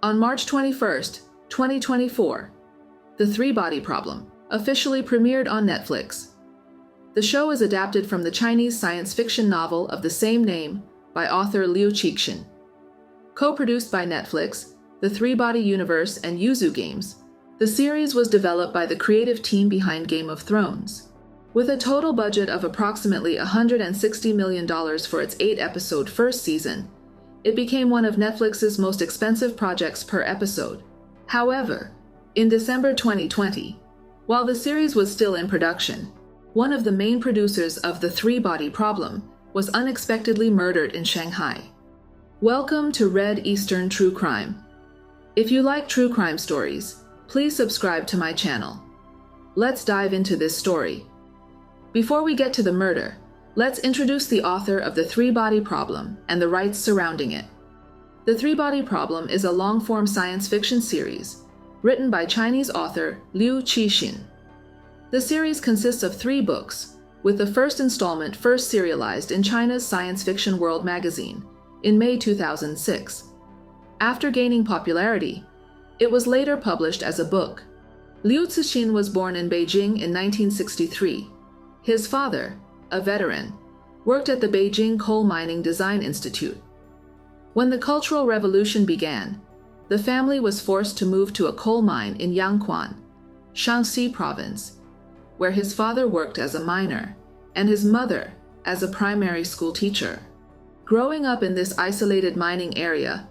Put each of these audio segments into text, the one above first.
On March 21, 2024, The Three-Body Problem officially premiered on Netflix. The show is adapted from the Chinese science fiction novel of the same name by author Lin Qi. Co-produced by Netflix, The Three-Body Universe and Yoozoo Games, the series was developed by the creative team behind Game of Thrones. With a total budget of approximately $160 million for its 8-episode first season, it became one of Netflix's most expensive projects per episode. However, in December 2020, while the series was still in production, one of the main producers of The Three-Body Problem was unexpectedly murdered in Shanghai. Welcome to Red Eastern True Crime. If you like true crime stories, please subscribe to my channel. Let's dive into this story. Before we get to the murder, let's introduce the author of The Three-Body Problem and the rights surrounding it. The Three-Body Problem is a long-form science fiction series written by Chinese author Lin Qi. The series consists of 3 books, with the first installment first serialized in China's Science Fiction World magazine in May 2006. After gaining popularity, it was later published as a book. Lin Qi was born in Beijing in 1963. His father, a veteran, worked at the Beijing Coal Mining Design Institute. When the Cultural Revolution began, the family was forced to move to a coal mine in Yangquan, Shaanxi province, where his father worked as a miner and his mother as a primary school teacher. Growing up in this isolated mining area,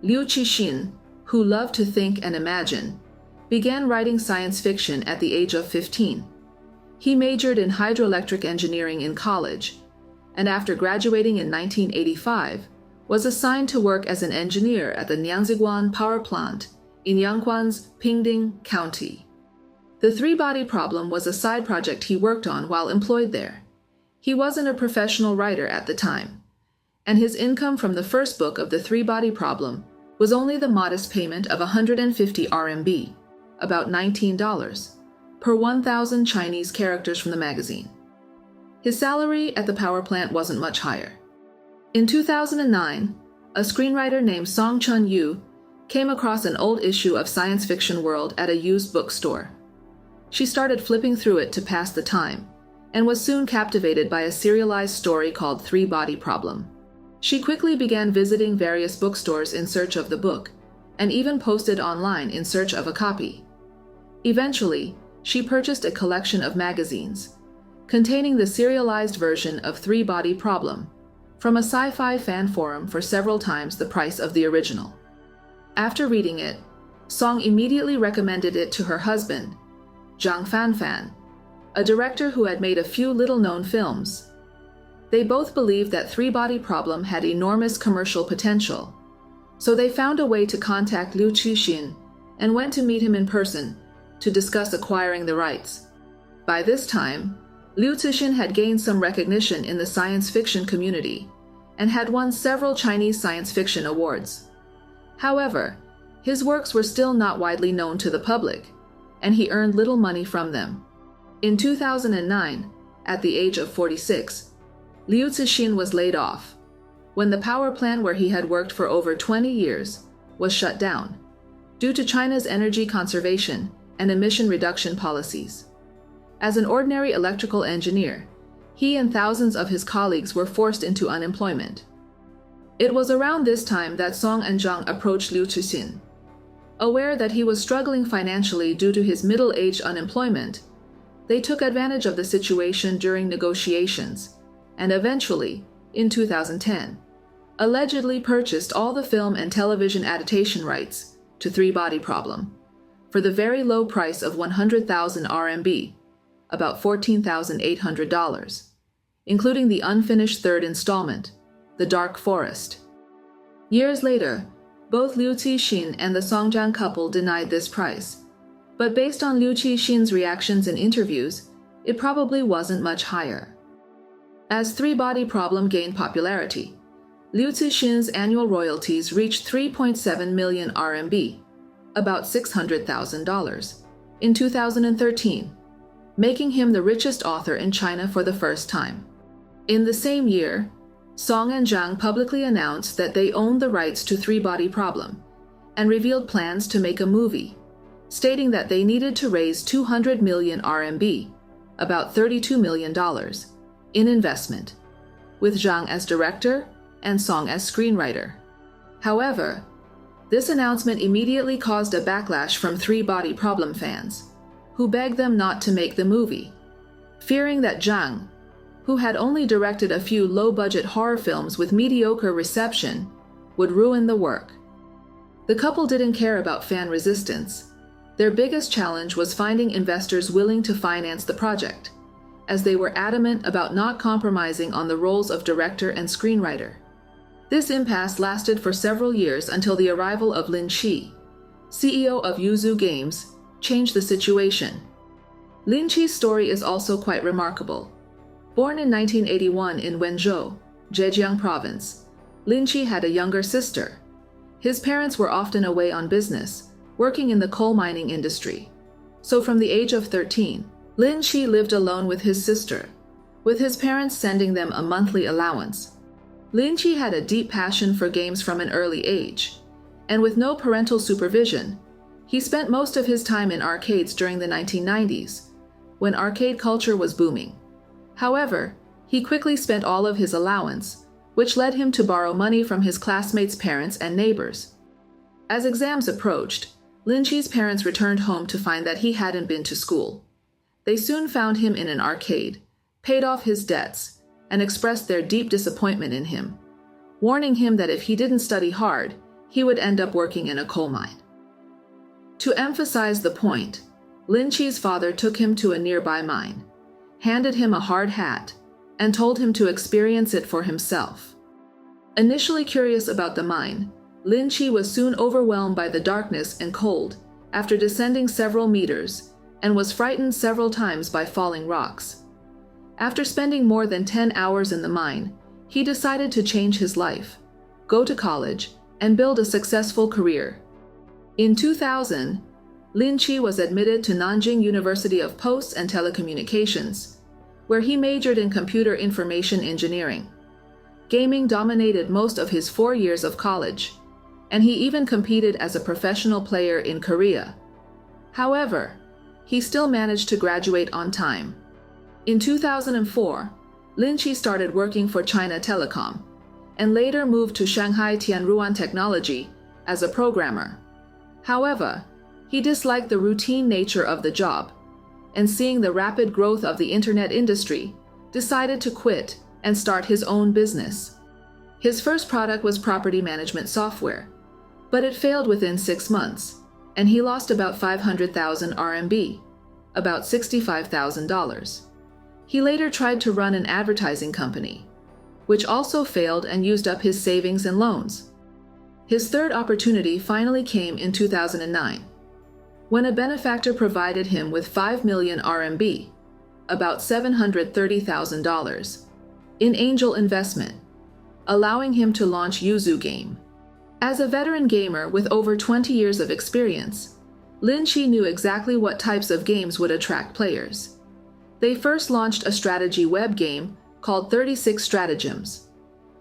Lin Qi, who loved to think and imagine, began writing science fiction at the age of 15. He majored in hydroelectric engineering in college, and after graduating in 1985, was assigned to work as an engineer at the Niangziguan power plant in Yangquan's Pingding County. The Three-Body Problem was a side project he worked on while employed there. He wasn't a professional writer at the time, and his income from the first book of The Three-Body Problem was only the modest payment of 150 RMB, about $19, per 1,000 Chinese characters from the magazine. His salary at the power plant wasn't much higher. In 2009, a screenwriter named Song Chun-yu came across an old issue of Science Fiction World at a used bookstore. She started flipping through it to pass the time, and was soon captivated by a serialized story called Three-Body Problem. She quickly began visiting various bookstores in search of the book, and even posted online in search of a copy. Eventually, she purchased a collection of magazines containing the serialized version of Three-Body Problem from a sci-fi fan forum for several times the price of the original. After reading it, Song immediately recommended it to her husband, Zhang Fanfan, a director who had made a few little-known films. They both believed that Three-Body Problem had enormous commercial potential, so they found a way to contact Lin Qi and went to meet him in person to discuss acquiring the rights. By this time, Lin Qi had gained some recognition in the science fiction community and had won several Chinese science fiction awards. However, his works were still not widely known to the public, and he earned little money from them. In 2009, at the age of 46, Lin Qi was laid off when the power plant where he had worked for over 20 years was shut down due to China's energy conservation and emission reduction policies. As an ordinary electrical engineer, he and thousands of his colleagues were forced into unemployment. It was around this time that Song and Zhang approached Lin Qi. Aware that he was struggling financially due to his middle-aged unemployment, they took advantage of the situation during negotiations, and eventually, in 2010, allegedly purchased all the film and television adaptation rights to Three-Body Problem for the very low price of 100,000 RMB, about $14,800, including the unfinished third installment, The Dark Forest. Years later, both Lin Qi and the Song Zhang couple denied this price, but based on Lin Qi's reactions in interviews, it probably wasn't much higher. As Three-Body Problem gained popularity, Lin Qi's annual royalties reached 3.7 million RMB, about $600,000, in 2013, making him the richest author in China for the first time. In the same year, Song and Zhang publicly announced that they owned the rights to Three-Body Problem, and revealed plans to make a movie, stating that they needed to raise 200 million RMB, about $32 million, in investment, with Zhang as director and Song as screenwriter. However, this announcement immediately caused a backlash from Three Body Problem fans, who begged them not to make the movie, fearing that Zhang, who had only directed a few low-budget horror films with mediocre reception, would ruin the work. The couple didn't care about fan resistance. Their biggest challenge was finding investors willing to finance the project, as they were adamant about not compromising on the roles of director and screenwriter. This impasse lasted for several years until the arrival of Lin Qi, CEO of Yoozoo Games, changed the situation. Lin Qi's story is also quite remarkable. Born in 1981 in Wenzhou, Zhejiang Province, Lin Qi had a younger sister. His parents were often away on business, working in the coal mining industry. So from the age of 13, Lin Qi lived alone with his sister, with his parents sending them a monthly allowance. Lin Qi had a deep passion for games from an early age, and with no parental supervision, he spent most of his time in arcades during the 1990s, when arcade culture was booming. However, he quickly spent all of his allowance, which led him to borrow money from his classmates' parents and neighbors. As exams approached, Lin Qi's parents returned home to find that he hadn't been to school. They soon found him in an arcade, paid off his debts, and expressed their deep disappointment in him, warning him that if he didn't study hard, he would end up working in a coal mine. To emphasize the point, Lin Qi's father took him to a nearby mine, handed him a hard hat, and told him to experience it for himself. Initially curious about the mine, Lin Qi was soon overwhelmed by the darkness and cold after descending several meters, and was frightened several times by falling rocks. After spending more than 10 hours in the mine, he decided to change his life, go to college, and build a successful career. In 2000, Lin Qi was admitted to Nanjing University of Posts and Telecommunications, where he majored in computer information engineering. Gaming dominated most of his 4 years of college, and he even competed as a professional player in Korea. However, he still managed to graduate on time. In 2004, Lin Qi started working for China Telecom, and later moved to Shanghai Tianruan Technology as a programmer. However, he disliked the routine nature of the job, and seeing the rapid growth of the internet industry, decided to quit and start his own business. His first product was property management software, but it failed within 6 months, and he lost about 500,000 RMB, about $65,000. He later tried to run an advertising company, which also failed and used up his savings and loans. His third opportunity finally came in 2009, when a benefactor provided him with 5 million RMB, about $730,000, in angel investment, allowing him to launch Yoozoo game. As a veteran gamer with over 20 years of experience, Lin Qi knew exactly what types of games would attract players. They first launched a strategy web game called 36 Stratagems,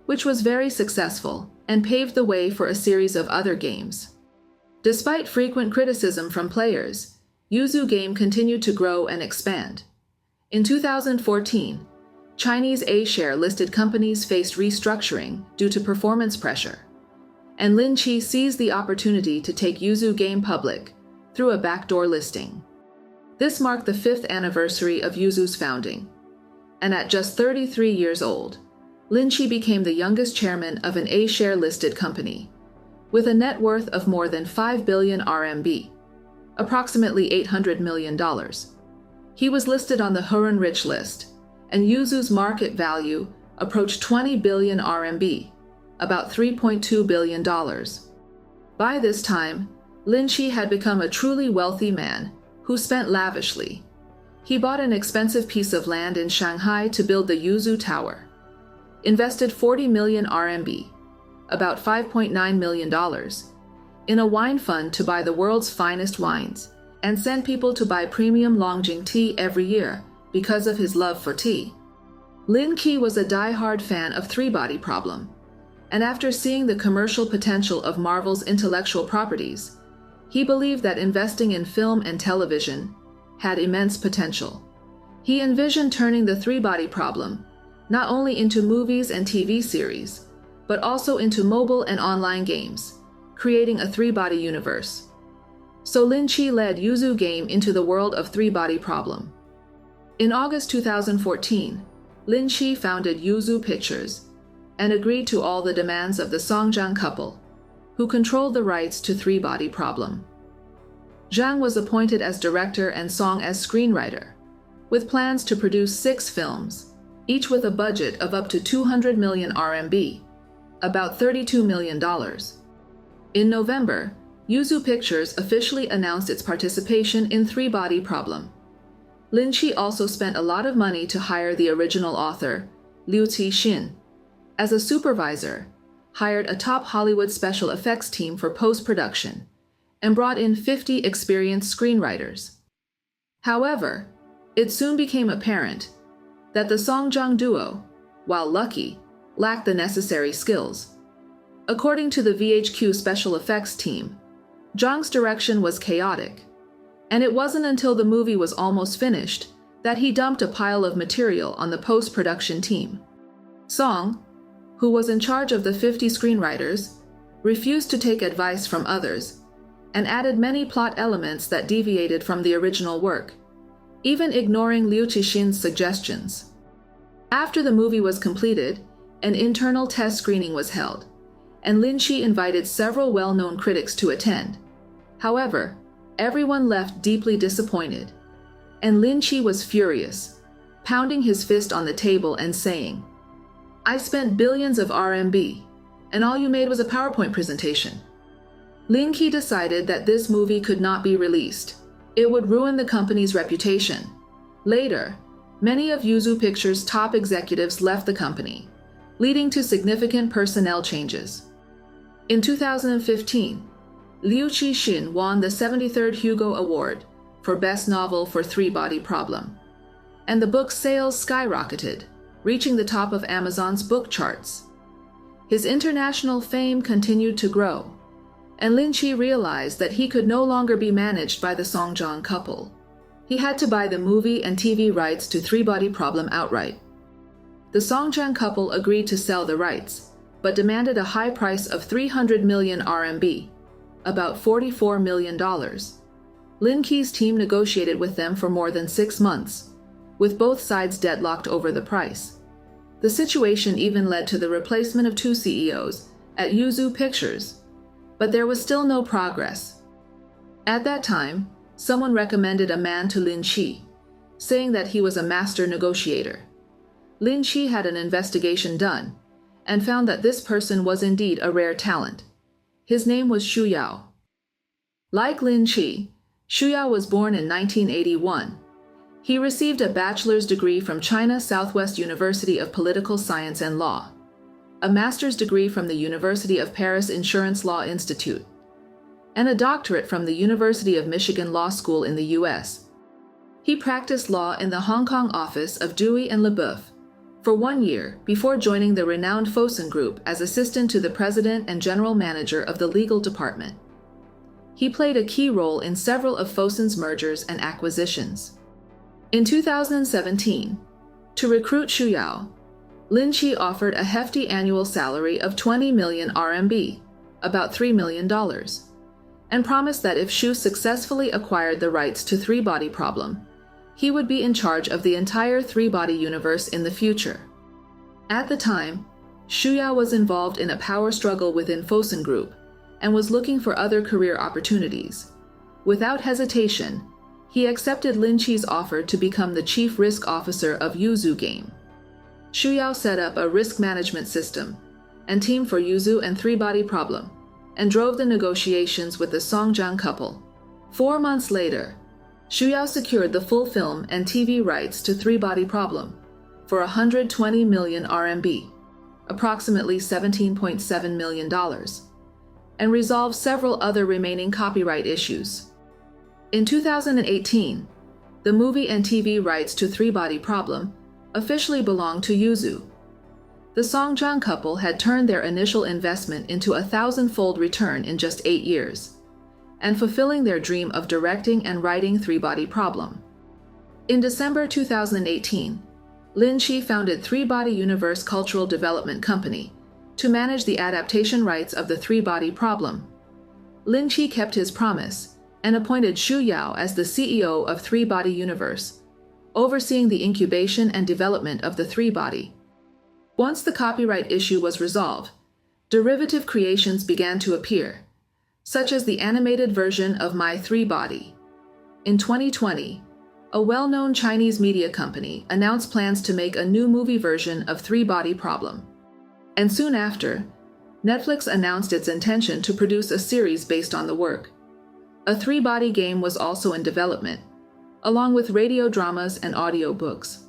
which was very successful and paved the way for a series of other games. Despite frequent criticism from players, Yoozoo game continued to grow and expand. In 2014, Chinese A-share listed companies faced restructuring due to performance pressure, and Lin Qi seized the opportunity to take Yoozoo game public through a backdoor listing. This marked the 5th anniversary of Yoozoo's founding, and at just 33 years old, Lin Qi became the youngest chairman of an A-share listed company, with a net worth of more than 5 billion RMB, approximately $800 million. He was listed on the Hurun Rich list, and Yoozoo's market value approached 20 billion RMB, about $3.2 billion. By this time, Lin Qi had become a truly wealthy man who spent lavishly. He bought an expensive piece of land in Shanghai to build the Yoozoo Tower, invested 40 million RMB, about $5.9 million, in a wine fund to buy the world's finest wines, and sent people to buy premium Longjing tea every year because of his love for tea. Lin Qi was a die-hard fan of Three Body Problem, and after seeing the commercial potential of Marvel's intellectual properties, he believed that investing in film and television had immense potential. He envisioned turning the three-body problem not only into movies and TV series, but also into mobile and online games, creating a three-body universe. So Lin Qi led Yoozoo game into the world of three-body problem. In August 2014, Lin Qi founded Yoozoo Pictures and agreed to all the demands of the Song-Jiang couple, who controlled the rights to three-body problem. Jiang was appointed as director and Song as screenwriter, with plans to produce 6 films, each with a budget of up to 200 million RMB, about $32 million. In November, Yoozoo Pictures officially announced its participation in Three-Body Problem. Lin Qi also spent a lot of money to hire the original author, Lin Qi, as a supervisor, hired a top Hollywood special effects team for post-production, and brought in 50 experienced screenwriters. However, it soon became apparent that the Song-Jiang duo, while lucky, lacked the necessary skills. According to the VHQ special effects team, Jiang's direction was chaotic, and it wasn't until the movie was almost finished that he dumped a pile of material on the post-production team. Song, who was in charge of the 50 screenwriters, refused to take advice from others and added many plot elements that deviated from the original work, even ignoring Lin Qi's suggestions. After the movie was completed, an internal test screening was held, and Lin Qi invited several well-known critics to attend. However, everyone left deeply disappointed, and Lin Qi was furious, pounding his fist on the table and saying, "I spent billions of RMB, and all you made was a PowerPoint presentation." Lin Qi decided that this movie could not be released. It would ruin the company's reputation. Later, many of Yoozoo Pictures' top executives left the company, leading to significant personnel changes. In 2015, Lin Qi won the 73rd Hugo Award for Best Novel for Three-Body Problem, and the book's sales skyrocketed, reaching the top of Amazon's book charts. His international fame continued to grow, and Lin Qi realized that he could no longer be managed by the Song-Jiang couple. He had to buy the movie and TV rights to Three-Body Problem outright. The Song-Jiang couple agreed to sell the rights, but demanded a high price of 300 million RMB, about $44 million. Lin Qi's team negotiated with them for more than 6 months, with both sides deadlocked over the price. The situation even led to the replacement of 2 CEOs at Yoozoo Pictures, but there was still no progress. At that time, someone recommended a man to Lin Qi, saying that he was a master negotiator. Lin Qi had an investigation done and found that this person was indeed a rare talent. His name was Xu Yao. Like Lin Qi, Xu Yao was born in 1981. He received a bachelor's degree from China Southwest University of Political Science and Law, a master's degree from the University of Paris Insurance Law Institute, and a doctorate from the University of Michigan Law School in the U.S. He practiced law in the Hong Kong office of Dewey and LeBoeuf for 1 year before joining the renowned Fosun Group as assistant to the president and general manager of the legal department. He played a key role in several of Fosun's mergers and acquisitions. In 2017, to recruit Xu Yao, Lin Qi offered a hefty annual salary of 20 million RMB, about $3 million, and promised that if Xu successfully acquired the rights to Three-Body Problem, he would be in charge of the entire Three-Body universe in the future. At the time, Xu Yao was involved in a power struggle within Fosun Group and was looking for other career opportunities. Without hesitation, he accepted Lin Qi's offer to become the chief risk officer of Yoozoo Game. Xu Yao set up a risk management system and team for Yoozoo and Three-Body Problem, and drove the negotiations with the Song-Jiang couple. 4 months later, Xu Yao secured the full film and TV rights to Three-Body Problem for 120 million RMB, approximately $17.7 million, and resolved several other remaining copyright issues. In 2018, the movie and TV rights to Three-Body Problem officially belonged to Yoozoo. The Songjiang couple had turned their initial investment into a thousand-fold return in just 8 years, and fulfilling their dream of directing and writing Three Body Problem. In December 2018, Lin Qi founded Three Body Universe Cultural Development Company to manage the adaptation rights of the Three Body Problem. Lin Qi kept his promise and appointed Xu Yao as the CEO of Three Body Universe, overseeing the incubation and development of the Three Body. Once the copyright issue was resolved, derivative creations began to appear, such as the animated version of My Three Body. In 2020, a well-known Chinese media company announced plans to make a new movie version of Three Body Problem. And soon after, Netflix announced its intention to produce a series based on the work. A three-body game was also in development, along with radio dramas and audiobooks.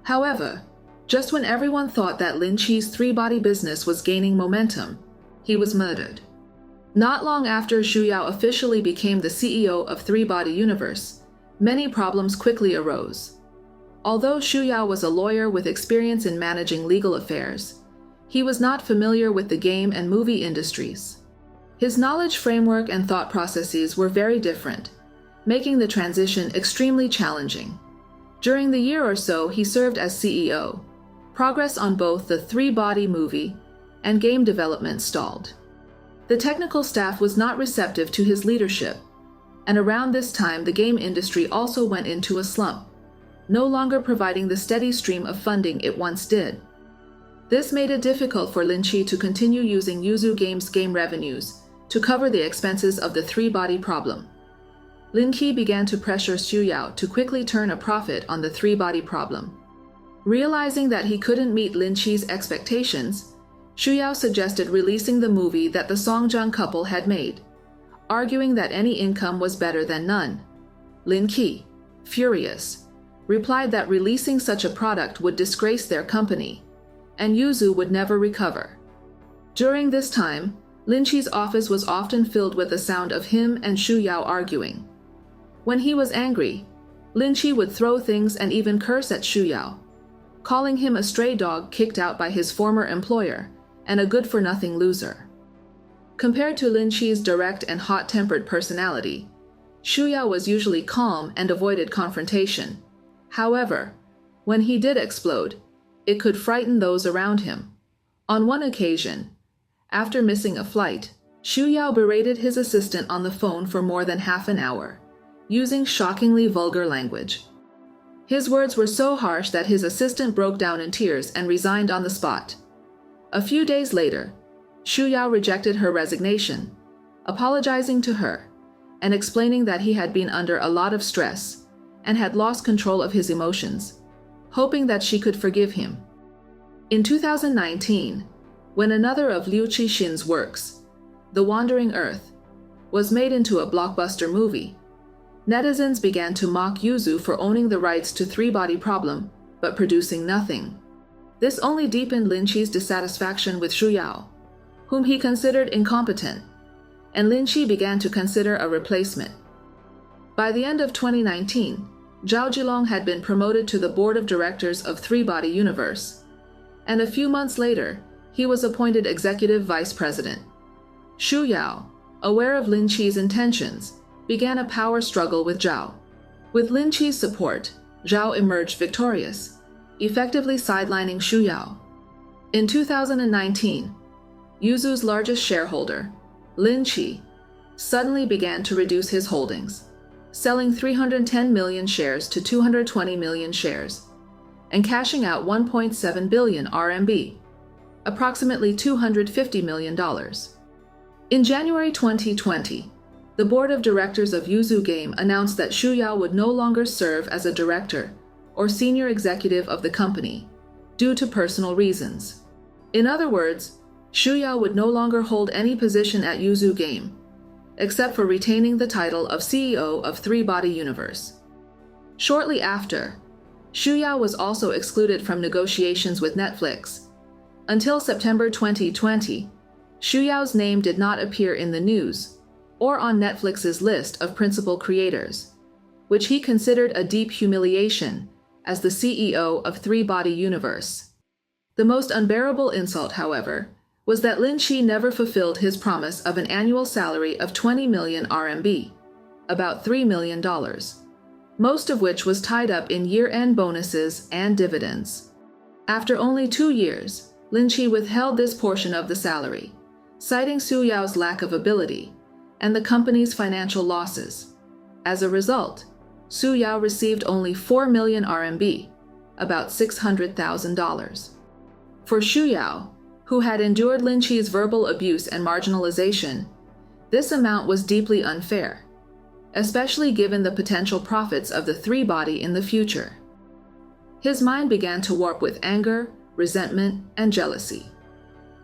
However, just when everyone thought that Lin Qi's three-body business was gaining momentum, he was murdered. Not long after Xu Yao officially became the CEO of Three Body Universe, many problems quickly arose. Although Xu Yao was a lawyer with experience in managing legal affairs, he was not familiar with the game and movie industries. His knowledge framework and thought processes were very different, making the transition extremely challenging. During the year or so he served as CEO, progress on both the Three Body movie and game development stalled. The technical staff was not receptive to his leadership, and around this time the game industry also went into a slump, no longer providing the steady stream of funding it once did. This made it difficult for Lin Qi to continue using Yoozoo Games' game revenues to cover the expenses of the Three Body Problem. Lin Qi began to pressure Xu Yao to quickly turn a profit on the Three Body Problem. Realizing that he couldn't meet Lin Qi's expectations, Xu Yao suggested releasing the movie that the Songjiang couple had made, arguing that any income was better than none. Lin Qi, furious, replied that releasing such a product would disgrace their company, and Yoozoo would never recover. During this time, Lin Qi's office was often filled with the sound of him and Xu Yao arguing. When he was angry, Lin Qi would throw things and even curse at Xu Yao, calling him a stray dog kicked out by his former employer and a good-for-nothing loser. Compared to Lin Qi's direct and hot-tempered personality, Xu Yao was usually calm and avoided confrontation. However, when he did explode, it could frighten those around him. On one occasion, after missing a flight, Xu Yao berated his assistant on the phone for more than half an hour, using shockingly vulgar language. His words were so harsh that his assistant broke down in tears and resigned on the spot. A few days later, Xu Yao rejected her resignation, apologizing to her and explaining that he had been under a lot of stress and had lost control of his emotions, hoping that she could forgive him. In 2019, when another of Liu Cixin's works, The Wandering Earth, was made into a blockbuster movie, netizens began to mock Yoozoo for owning the rights to Three Body Problem but producing nothing. This only deepened Lin Qi's dissatisfaction with Xu Yao, whom he considered incompetent, and Lin Qi began to consider a replacement. By the end of 2019, Zhao Jilong had been promoted to the board of directors of Three Body Universe, and a few months later, he was appointed executive vice president. Xu Yao, aware of Lin Qi's intentions, began a power struggle with Zhao. With Lin Qi's support, Zhao emerged victorious, effectively sidelining Xu Yao. In 2019, Yoozoo's largest shareholder, Lin Qi, suddenly began to reduce his holdings, selling 310 million shares to 220 million shares, and cashing out 1.7 billion RMB, approximately $250 million. In January 2020, the board of directors of Yoozoo Game announced that Xu Yao would no longer serve as a director or senior executive of the company due to personal reasons. In other words, Xu Yao would no longer hold any position at Yoozoo Game, except for retaining the title of CEO of Three Body Universe. Shortly after, Xu Yao was also excluded from negotiations with Netflix. Until September 2020, Xu Yao's name did not appear in the news or on Netflix's list of principal creators, which he considered a deep humiliation as the CEO of Three Body Universe. The most unbearable insult, however, was that Lin Qi never fulfilled his promise of an annual salary of 20 million RMB, about $3 million, most of which was tied up in year-end bonuses and dividends. After only 2 years, Lin Qi withheld this portion of the salary, citing Su Yao's lack of ability and the company's financial losses. As a result, Su Yao received only 4 million RMB, about $600,000. For Su Yao, who had endured Lin Qi's verbal abuse and marginalization, this amount was deeply unfair, especially given the potential profits of the three-body in the future. His mind began to warp with anger, resentment, and jealousy.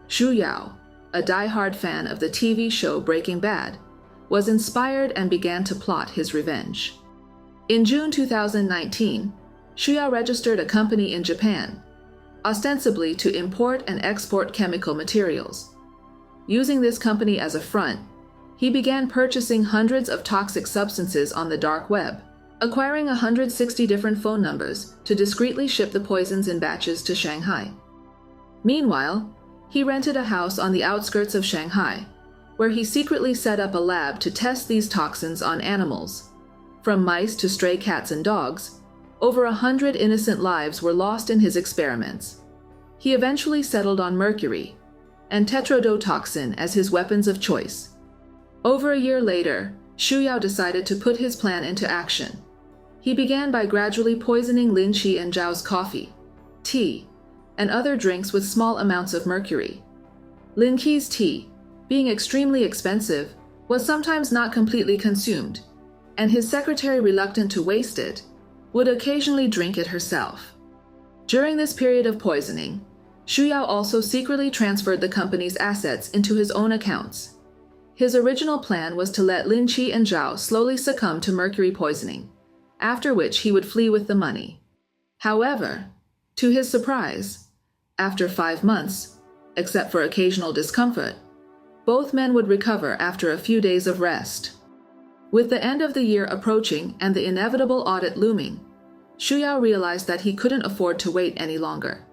Su Yao, a die-hard fan of the TV show Breaking Bad, was inspired and began to plot his revenge. In June 2019, Su Yao registered a company in Japan, ostensibly to import and export chemical materials. Using this company as a front, he began purchasing hundreds of toxic substances on the dark web, acquiring 160 different phone numbers to discreetly ship the poisons in batches to Shanghai. Meanwhile, he rented a house on the outskirts of Shanghai, where he secretly set up a lab to test these toxins on animals. From mice to stray cats and dogs, over 100 innocent lives were lost in his experiments. He eventually settled on mercury and tetrodotoxin as his weapons of choice. Over a year later, Su Yao decided to put his plan into action. He began by gradually poisoning Lin Qi and Zhao's coffee, tea, and other drinks with small amounts of mercury. Lin Qi's tea, being extremely expensive, was sometimes not completely consumed, and his secretary, reluctant to waste it, would occasionally drink it herself. During this period of poisoning, Su Yao also secretly transferred the company's assets into his own accounts. His original plan was to let Lin Qi and Zhao slowly succumb to mercury poisoning, after which he would flee with the money. However, to his surprise, after 5 months, except for occasional discomfort, both men would recover after a few days of rest. With the end of the year approaching and the inevitable audit looming, Su Yao realized that he couldn't afford to wait any longer.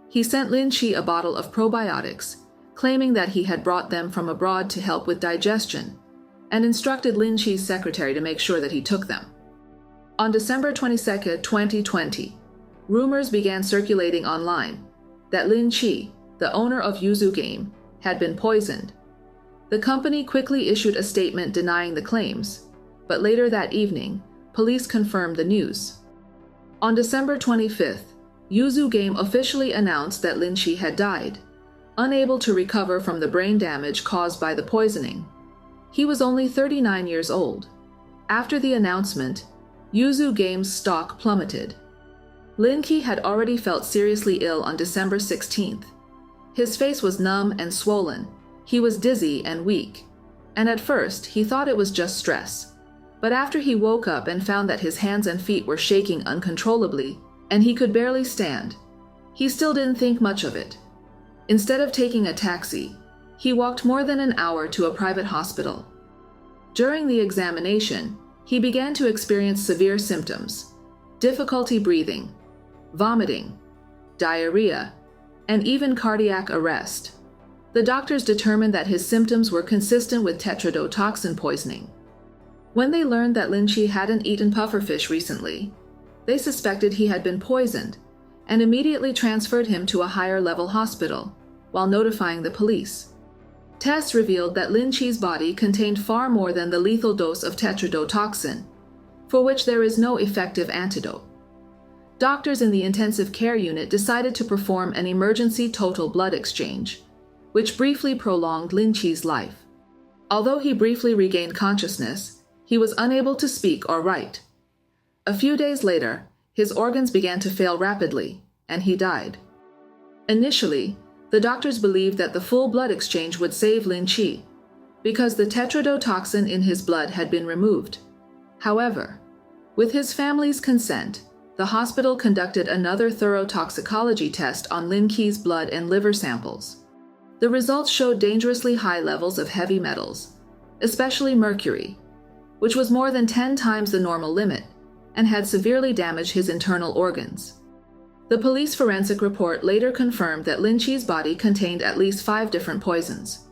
He sent Lin Qi a bottle of probiotics, claiming that he had brought them from abroad to help with digestion, and instructed Lin Qi's secretary to make sure that he took them. On December 22, 2020, rumors began circulating online that Lin Qi, the owner of Yoozoo game, had been poisoned. The company quickly issued a statement denying the claims, but later that evening, police confirmed the news. On December 25th, Yoozoo game officially announced that Lin Qi had died, unable to recover from the brain damage caused by the poisoning. He was only 39 years old. After the announcement, Yoozoo game's stock plummeted. Lin Qi had already felt seriously ill on December 16th. His face was numb and swollen. He was dizzy and weak, and at first he thought it was just stress. But after he woke up and found that his hands and feet were shaking uncontrollably, and he could barely stand, he still didn't think much of it. Instead of taking a taxi, he walked more than an hour to a private hospital. During the examination, he began to experience severe symptoms: difficulty breathing, vomiting, diarrhea, and even cardiac arrest. The doctors determined that his symptoms were consistent with tetrodotoxin poisoning. When they learned that Lin Qi hadn't eaten pufferfish recently, they suspected he had been poisoned and immediately transferred him to a higher-level hospital, while notifying the police. Tests revealed that Lin Qi's body contained far more than the lethal dose of tetrodotoxin, for which there is no effective antidote. Doctors in the intensive care unit decided to perform an emergency total blood exchange, which briefly prolonged Lin Qi's life. Although he briefly regained consciousness, he was unable to speak or write. A few days later, his organs began to fail rapidly, and he died. Initially, the doctors believed that the full blood exchange would save Lin Qi, because the tetrodotoxin in his blood had been removed. However, with his family's consent, the hospital conducted another thorough toxicology test on Lin Qi's blood and liver samples. The results showed dangerously high levels of heavy metals, especially mercury, which was more than 10 times the normal limit and had severely damaged his internal organs. The police forensic report later confirmed that Lin Qi's body contained at least 5 different poisons.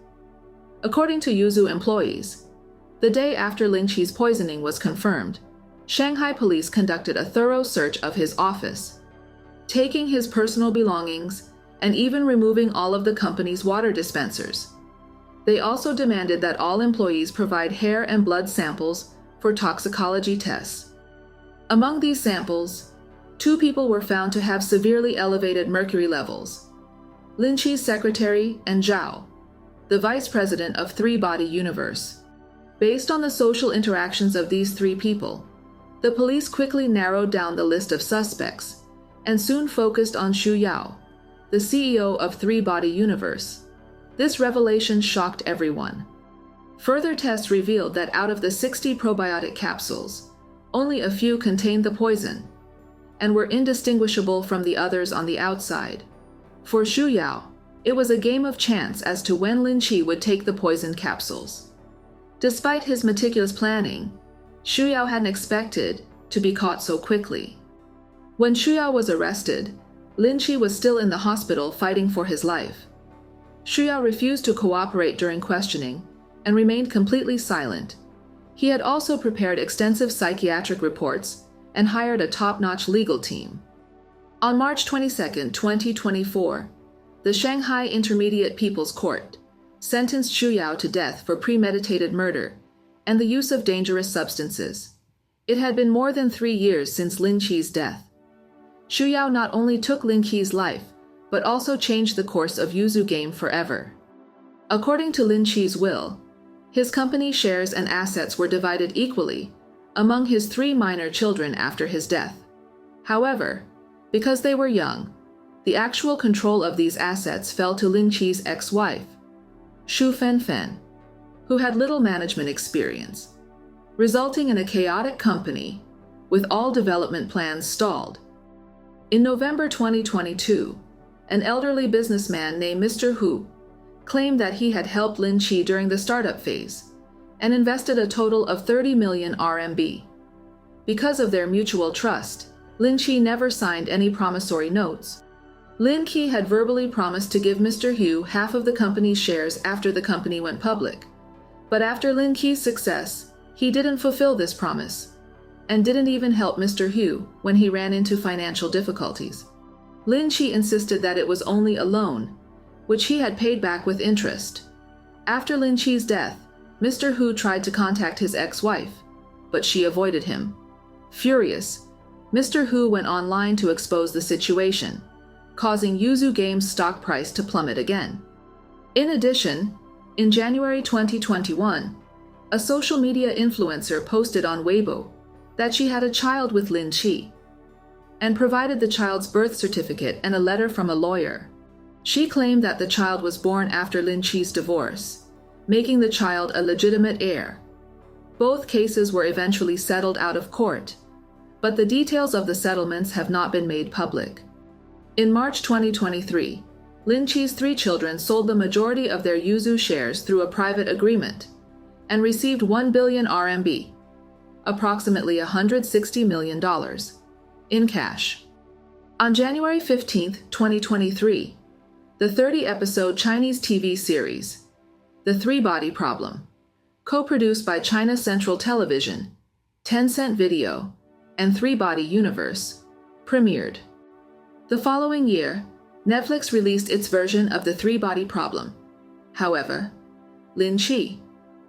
According to Yoozoo employees, the day after Lin Qi's poisoning was confirmed, Shanghai police conducted a thorough search of his office, taking his personal belongings and even removing all of the company's water dispensers. They also demanded that all employees provide hair and blood samples for toxicology tests. Among these samples, 2 people were found to have severely elevated mercury levels: Lin Qi's secretary and Zhao, the vice president of Three Body Universe. Based on the social interactions of these 3 people, the police quickly narrowed down the list of suspects and soon focused on Xu Yao, the CEO of Three Body Universe. This revelation shocked everyone. Further tests revealed that out of the 60 probiotic capsules, only a few contained the poison and were indistinguishable from the others on the outside. For Xu Yao, it was a game of chance as to when Lin Qi would take the poisoned capsules. Despite his meticulous planning, Xu Yao hadn't expected to be caught so quickly. When Xu Yao was arrested, Lin Qi was still in the hospital fighting for his life. Xu Yao refused to cooperate during questioning and remained completely silent. He had also prepared extensive psychiatric reports and hired a top-notch legal team. On March 22, 2024, the Shanghai Intermediate People's Court sentenced Xu Yao to death for premeditated murder and the use of dangerous substances. It had been more than 3 years since Lin Qi's death. Xu Yao not only took Lin Qi's life, but also changed the course of Yoozoo game forever. According to Lin Qi's will, his company shares and assets were divided equally among his 3 minor children after his death. However, because they were young, the actual control of these assets fell to Lin Qi's ex-wife, Xu Fenfen, who had little management experience, resulting in a chaotic company with all development plans stalled. In November 2022, an elderly businessman named Mr. Hu claimed that he had helped Lin Qi during the startup phase and invested a total of 30 million RMB. Because of their mutual trust, Lin Qi never signed any promissory notes. Lin Qi had verbally promised to give Mr. Hu half of the company's shares after the company went public. But after Lin Qi's success, he didn't fulfill this promise and didn't even help Mr. Hu when he ran into financial difficulties. Lin Qi insisted that it was only a loan, which he had paid back with interest. After Lin Qi's death, Mr. Hu tried to contact his ex-wife, but she avoided him. Furious, Mr. Hu went online to expose the situation, causing Yoozoo Games' stock price to plummet again. In addition, in January 2021, a social media influencer posted on Weibo that she had a child with Lin Qi and provided the child's birth certificate and a letter from a lawyer. She claimed that the child was born after Lin Qi's divorce, making the child a legitimate heir. Both cases were eventually settled out of court, but the details of the settlements have not been made public. In March 2023, Lin Qi's 3 children sold the majority of their Yoozoo shares through a private agreement and received 1 billion RMB, approximately $160 million, in cash. On January 15, 2023, the 30-episode Chinese TV series, The Three Body Problem, co-produced by China Central Television, Tencent Video, and Three Body Universe, premiered. The following year, Netflix released its version of The Three Body Problem. However, Lin Qi,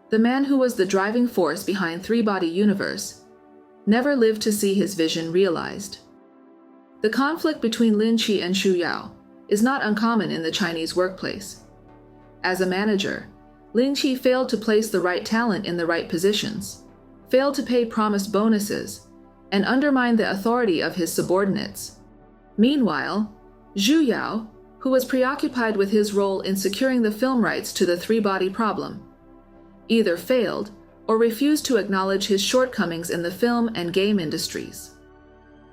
the man who was the driving force behind Three Body Universe, never lived to see his vision realized. The conflict between Lin Qi and Xu Yao is not uncommon in the Chinese workplace. As a manager, Lin Qi failed to place the right talent in the right positions, failed to pay promised bonuses, and undermined the authority of his subordinates. Meanwhile, Xu Yao, who was preoccupied with his role in securing the film rights to The Three Body Problem, either failed or refused to acknowledge his shortcomings in the film and game industries.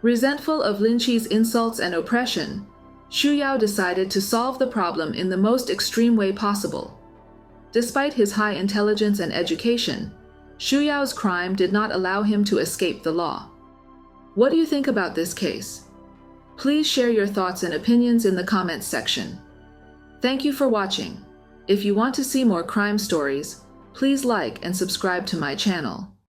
Resentful of Lin Qi's insults and oppression, Xu Yao decided to solve the problem in the most extreme way possible. Despite his high intelligence and education, Xu Yao's crime did not allow him to escape the law. What do you think about this case? Please share your thoughts and opinions in the comments section. Thank you for watching. If you want to see more crime stories, please like and subscribe to my channel.